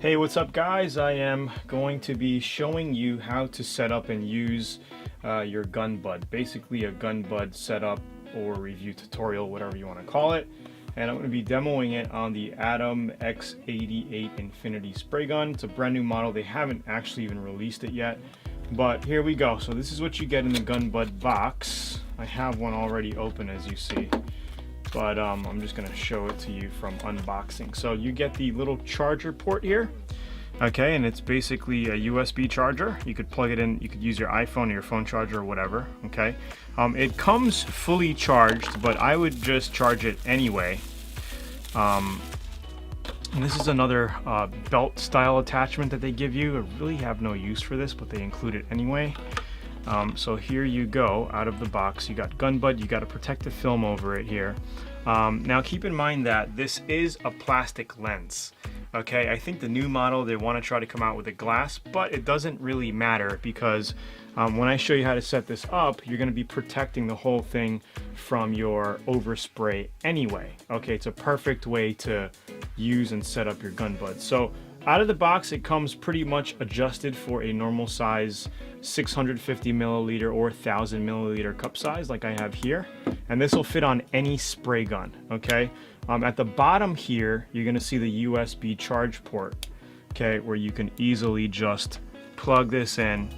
Hey, what's up guys? I am going to be showing you how to set up and use your GunBudd. Basically a GunBudd setup or review tutorial, whatever you want to call it. And I'm going to be demoing it on the Atom X88 Infinity spray gun. It's a brand new model. They haven't actually even released it yet. But here we go. So this is what you get in the GunBudd box. I have one already open, as you see. But I'm just going to show it to you from unboxing. So you get the little charger port here, okay, and it's basically a USB charger. You could plug it in, you could use your iPhone or your phone charger or whatever, okay. It comes fully charged, but I would just charge it anyway. And this is another belt style attachment that they give you. I really have no use for this, but they include it anyway. So here you go, out of the box. You got GunBudd, you got a protective film over it here. Now keep in mind that this is a plastic lens. Okay, I think the new model, they want to try to come out with a glass, but it doesn't really matter because when I show you how to set this up, you're going to be protecting the whole thing from your overspray anyway. Okay, it's a perfect way to use and set up your GunBudd. So out of the box, it comes pretty much adjusted for a normal size 650 milliliter or 1000 milliliter cup size like I have here. And this will fit on any spray gun, okay? At the bottom here, you're gonna see the USB charge port, okay? Where you can easily just plug this in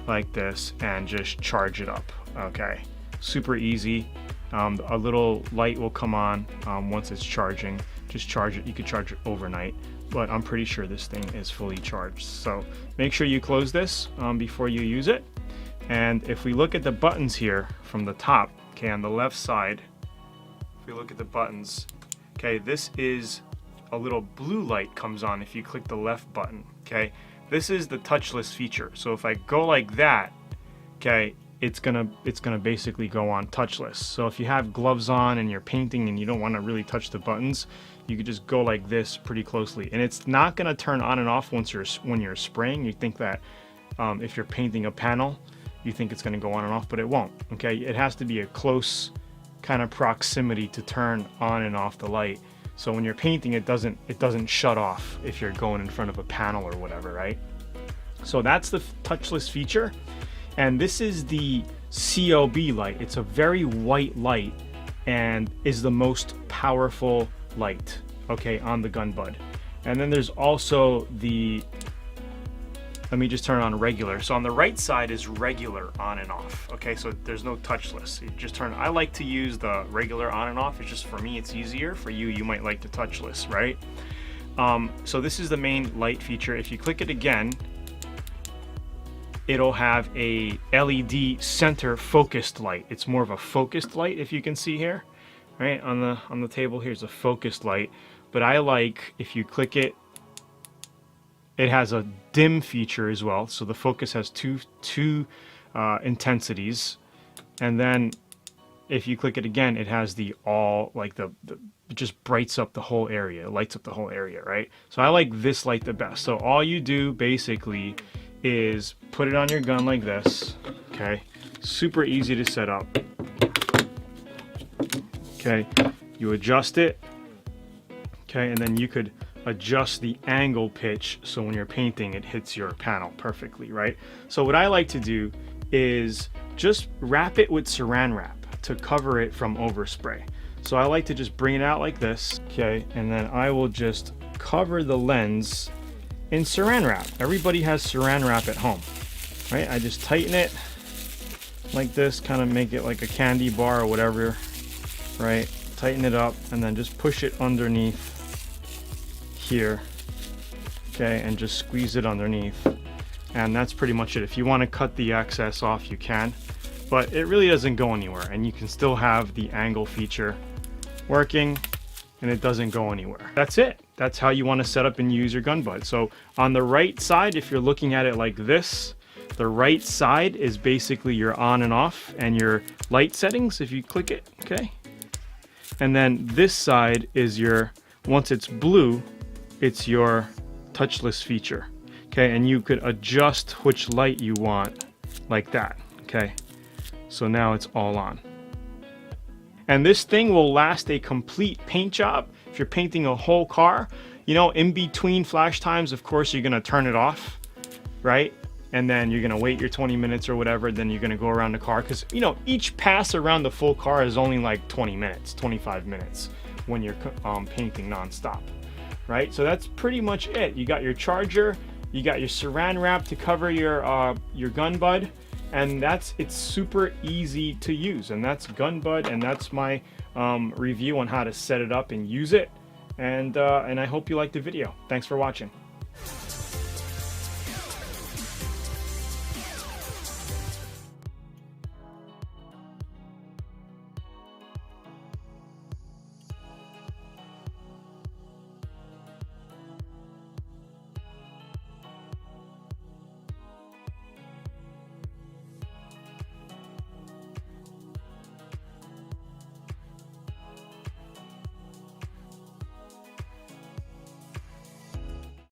like this and just charge it up, okay? Super easy. A little light will come on once it's charging. Just charge it, you could charge it overnight, but I'm pretty sure this thing is fully charged. So make sure you close this before you use it. And if we look at the buttons here from the top, okay, on the left side, if we look at the buttons, okay, this is a little blue light comes on if you click the left button, okay? This is the touchless feature. So if I go like that, okay, it's gonna basically go on touchless. So if you have gloves on and you're painting and you don't want to really touch the buttons, you could just go like this pretty closely, and it's not gonna turn on and off when you're spraying. You think that if you're painting a panel, you think it's gonna go on and off, but it won't. Okay, it has to be a close kind of proximity to turn on and off the light. So when you're painting, it doesn't shut off if you're going in front of a panel or whatever, right? So that's the touchless feature. And this is the COB light. It's a very white light and is the most powerful light, okay, on the GunBudd. And then there's also the, let me just turn it on regular. So on the right side is regular on and off, okay, so there's no touchless. You just turn, I like to use the regular on and off. It's just, for me, it's easier. For you, you might like the touchless, right? So this is the main light feature. If you click it again, it'll have a LED center focused light. It's more of a focused light, if you can see here, right? On the table, here's a focused light. But I like, if you click it, it has a dim feature as well. So the focus has two intensities. And then if you click it again, it has the all, like it just brights up the whole area, lights up the whole area, right? So I like this light the best. So all you do basically is put it on your gun like this, okay? Super easy to set up. Okay, you adjust it, okay, and then you could adjust the angle pitch so when you're painting it hits your panel perfectly, right? So what I like to do is just wrap it with saran wrap to cover it from overspray. So I like to just bring it out like this, okay, and then I will just cover the lens in saran wrap. Everybody has saran wrap at home, right? I just tighten it like this, kind of make it like a candy bar or whatever, right? Tighten it up and then just push it underneath here, okay, and just squeeze it underneath, and that's pretty much it. If you want to cut the excess off, you can, but it really doesn't go anywhere, and you can still have the angle feature working and it doesn't go anywhere. That's it. That's how you want to set up and use your GunBudd. So on the right side, if you're looking at it like this, the right side is basically your on and off and your light settings if you click it, okay? And then this side is your, once it's blue, it's your touchless feature, okay? And you could adjust which light you want like that, okay? So now it's all on. And this thing will last a complete paint job. If you're painting a whole car, You know, in between flash times, of course, you're gonna turn it off, right? And then you're gonna wait your 20 minutes or whatever, then you're gonna go around the car, because you know, each pass around the full car is only like 20 minutes, 25 minutes when you're painting nonstop, right? So that's pretty much it. You got your charger, you got your saran wrap to cover your GunBudd, and it's super easy to use. And that's GunBudd, and that's my review on how to set it up and use it. And I hope you liked the video. Thanks for watching.